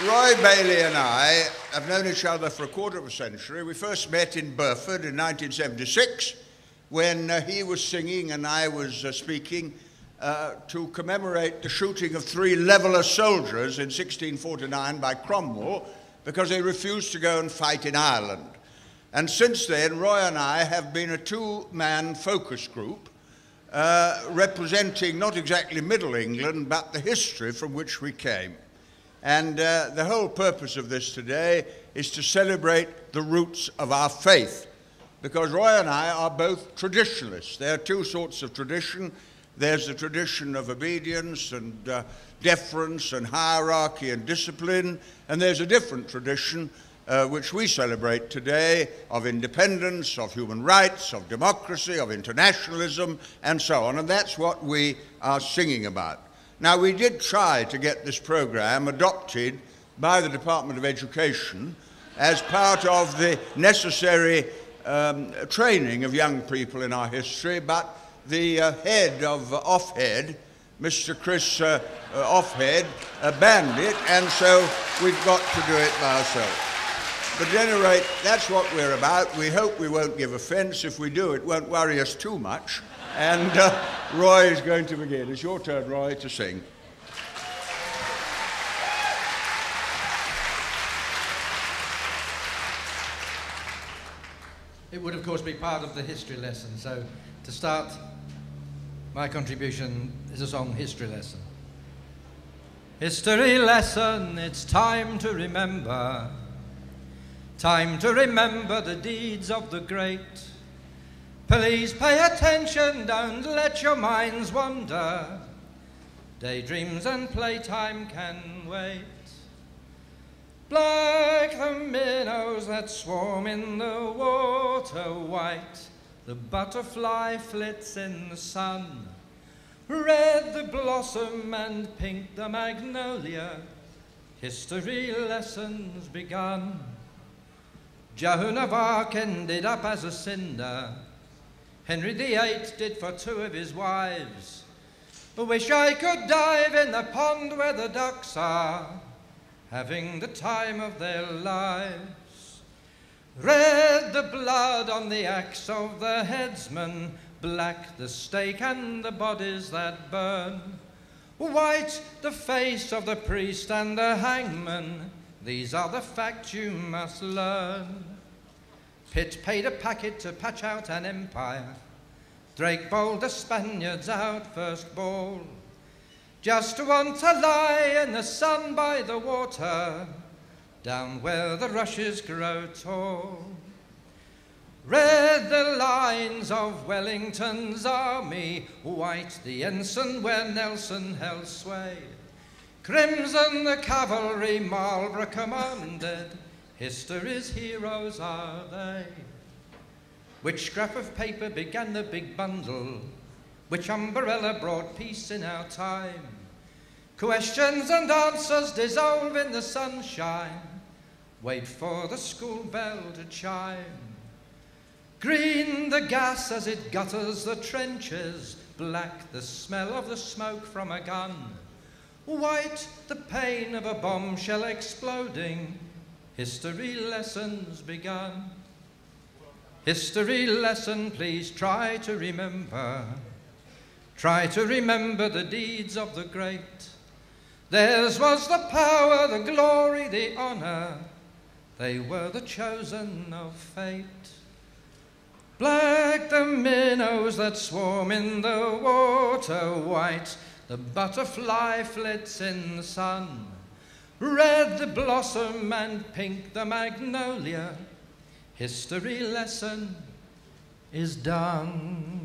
Roy Bailey and I have known each other for a quarter of a century. We first met in Burford in 1976 when he was singing and I was speaking to commemorate the shooting of 3 Leveller soldiers in 1649 by Cromwell because they refused to go and fight in Ireland. And since then, Roy and I have been a 2-man focus group representing not exactly Middle England, but the history from which we came. And the whole purpose of this today is to celebrate the roots of our faith, because Roy and I are both traditionalists. There are 2 sorts of tradition. There's the tradition of obedience and deference and hierarchy and discipline, and there's a different tradition which we celebrate today of independence, of human rights, of democracy, of internationalism, and so on. And that's what we are singing about. Now, we did try to get this program adopted by the Department of Education as part of the necessary training of young people in our history, but the head of Offhead, Mr. Chris Offhead, banned it, and so we've got to do it by ourselves. But at any rate, that's what we're about. We hope we won't give offence. If we do, it won't worry us too much. And Roy is going to begin. It's your turn, Roy, to sing. It would, of course, be part of the history lesson. So to start, my contribution is a song, History Lesson. History lesson, it's time to remember. Time to remember the deeds of the great. Please pay attention, don't let your minds wander. Daydreams and playtime can wait. Black the minnows that swarm in the water, white the butterfly flits in the sun, red the blossom and pink the magnolia. History lessons begun. Joan of Arc ended up as a cinder. Henry VIII did for 2 of his wives. Wish I could dive in the pond where the ducks are, having the time of their lives. Red the blood on the axe of the headsman, black the stake and the bodies that burn, white the face of the priest and the hangman. These are the facts you must learn. Pitt paid a packet to patch out an empire. Drake bowled the Spaniards out first ball. Just want to lie in the sun by the water, down where the rushes grow tall. Red the lines of Wellington's army, white the ensign where Nelson held sway. Crimson the cavalry Marlborough commanded, history's heroes are they. Which scrap of paper began the big bundle? Which umbrella brought peace in our time? Questions and answers dissolve in the sunshine. Wait for the school bell to chime. Green the gas as it gutters the trenches, black the smell of the smoke from a gun, white the pain of a bombshell exploding. History lessons begun. History lesson, please try to remember. Try to remember the deeds of the great. Theirs was the power, the glory, the honour. They were the chosen of fate. Black the minnows that swarm in the water, white the butterfly flits in the sun, red the blossom and pink the magnolia. History lesson is done.